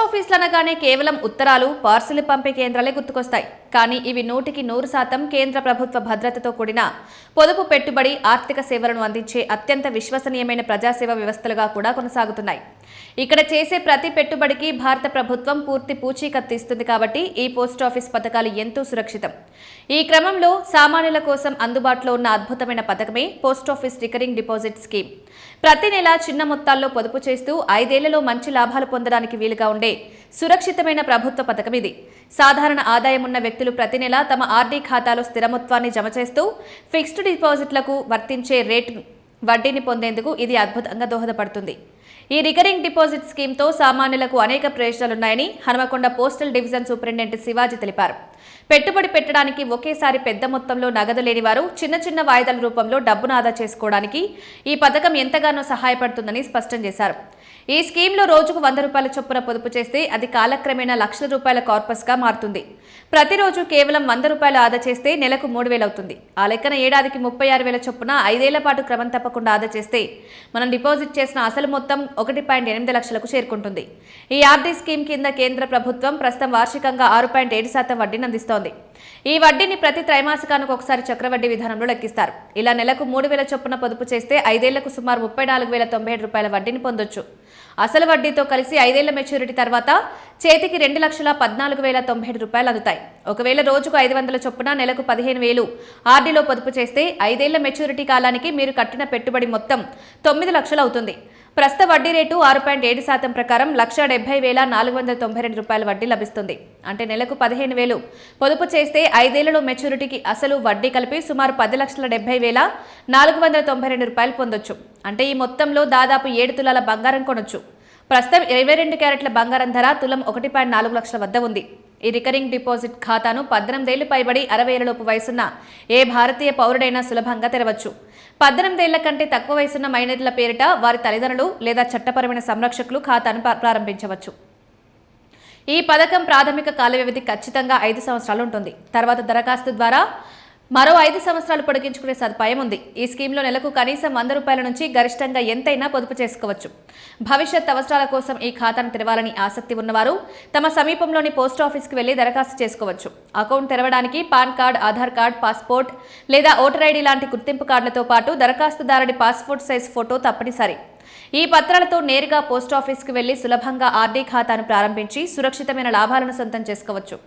పోస్టాఫీస్లు అనగానే కేవలం ఉత్తరాలు, పార్సిల్ పంపే కేంద్రాలే గుర్తుకొస్తాయి. కానీ ఇవి 100% కేంద్ర ప్రభుత్వ భద్రతతో కూడిన పొదుపు పెట్టుబడి ఆర్థిక సేవలను అందించే అత్యంత విశ్వసనీయమైన ప్రజాసేవ వ్యవస్థలుగా కూడా కొనసాగుతున్నాయి. ఇక్కడ చేసే ప్రతి పెట్టుబడికి భారత ప్రభుత్వం పూర్తి పూచీకత్తు ఇస్తుంది కాబట్టి ఈ పోస్టాఫీస్ పథకాలు ఎంతో సురక్షితం. ఈ క్రమంలో సామాన్యుల కోసం అందుబాటులో ఉన్న అద్భుతమైన పథకమే పోస్టాఫీస్ రికరింగ్ డిపాజిట్ స్కీమ్. ప్రతి నెల చిన్న మొత్తాల్లో పొదుపు చేస్తూ 5 ఏళ్లలో మంచి లాభాలు పొందడానికి వీలుగా ఉండే సురక్షితమైన ప్రభుత్వ పథకం ఇది. సాధారణ ఆదాయం ఉన్న వ్యక్తులు ప్రతి నెల తమ ఆర్డీ ఖాతాలో స్థిర మొత్తాన్ని జమ చేస్తూ ఫిక్స్డ్ డిపాజిట్లకు వర్తించే రేటు వడ్డీని పొందేందుకు ఇది అద్భుతంగా దోహదపడుతుంది. ఈ రికరింగ్ డిపాజిట్ స్కీమ్తో సామాన్యులకు అనేక ప్రయోజనాలున్నాయని Hanumakonda postal division superintendent Shivaji తెలిపారు. పెట్టుబడి పెట్టడానికి ఒకేసారి పెద్ద మొత్తంలో నగదు లేని వారు చిన్న చిన్న వాయిదాల రూపంలో డబ్బును ఆదా చేసుకోవడానికి ఈ పథకం ఎంతగానో సహాయపడుతుందని స్పష్టం చేశారు. ఈ స్కీమ్లో రోజుకు 100 రూపాయల చొప్పున పొదుపు చేస్తే అది కాలక్రమేణా లక్షల రూపాయల కార్పస్గా మారుతుంది. ప్రతిరోజు కేవలం 100 రూపాయలు ఆదా చేస్తే నెలకు 3,000 అవుతుంది. ఆ లెక్కన ఏడాదికి 36,000 చొప్పున 5 ఏళ్ల పాటు క్రమం తప్పకుండా ఆదా చేస్తే మనం డిపాజిట్ చేసిన అసలు మొత్తం 1.8 లక్షలకు చేరుకుంటుంది. ఈ ఆర్డీ స్కీమ్ కింద కేంద్ర ప్రభుత్వం ప్రస్తుతం వార్షికంగా 6.7% వడ్డీని అందిస్తోంది. ఈ వడ్డీని ప్రతి త్రైమాసికానికి ఒకసారి చక్రవడ్డీ విధానంలో లెక్కిస్తారు. ఇలా నెలకు 3,000 చొప్పున పొదుపు చేస్తే 5 ఏళ్లకు సుమారు 34,097 రూపాయల వడ్డీని పొందొచ్చు. అసలు వడ్డీతో కలిసి 5 ఏళ్ల మెచ్యూరిటీ తర్వాత చేతికి 2,14,097 రూపాయలు అందుతాయి. ఒకవేళ రోజుకు 500 చొప్పున నెలకు 15,000 ఆర్డీలో పొదుపు చేస్తే 5 ఏళ్ల మెచ్యూరిటీ కాలానికి మీరు కట్టిన పెట్టుబడి మొత్తం 9 లక్షలు అవుతుంది. ప్రస్తుత వడ్డీ రేటు 6.7% ప్రకారం 1,70,492 రూపాయల వడ్డీ లభిస్తుంది. అంటే నెలకు 15,000 పొదుపు చేస్తే 5 ఏళ్లలో మెచ్యూరిటీకి అసలు వడ్డీ కలిపి సుమారు 10,70,492 రూపాయలు పొందొచ్చు. అంటే ఈ మొత్తంలో దాదాపు 7 తులాల బంగారం కొనొచ్చు. ప్రస్తుతం 22 క్యారెట్ల బంగారం ధర తులం 1.4 లక్షల వద్ద ఉంది. ఈ రికరింగ్ డిపాజిట్ ఖాతాను 18 ఏళ్లు పైబడి 60 ఏళ్లలోపు వయసున్న ఏ భారతీయ పౌరుడైనా సులభంగా తెరవచ్చు. 18 ఏళ్ల కంటే తక్కువ వయసున్న మైనర్ల పేరిట వారి తల్లిదండ్రులు లేదా చట్టపరమైన సంరక్షకులు ఖాతాను ప్రారంభించవచ్చు. ఈ పథకం ప్రాథమిక కాల వ్యవధి ఖచ్చితంగా 5 సంవత్సరాలు ఉంటుంది. తర్వాత దరఖాస్తు ద్వారా మరో 5 సంవత్సరాలు పొడిగించుకునే సదుపాయం ఉంది. ఈ స్కీమ్లో నెలకు కనీసం 100 రూపాయల నుంచి గరిష్టంగా ఎంతైనా పొదుపు చేసుకోవచ్చు. భవిష్యత్ అవసరాల కోసం ఈ ఖాతాను తెరవాలని ఆసక్తి ఉన్నవారు తమ సమీపంలోని పోస్టాఫీస్కి వెళ్లి దరఖాస్తు చేసుకోవచ్చు. అకౌంట్ తెరవడానికి pan card, Aadhaar card, passport లేదా ఓటర్ ఐడి లాంటి గుర్తింపు కార్డులతో పాటు దరఖాస్తుదారుడి పాస్పోర్ట్ సైజ్ ఫోటో తప్పనిసరి. ఈ పత్రాలతో నేరుగా పోస్టాఫీస్కి వెళ్లి సులభంగా ఆర్డీ ఖాతాను ప్రారంభించి సురక్షితమైన లాభాలను సొంతం చేసుకోవచ్చు.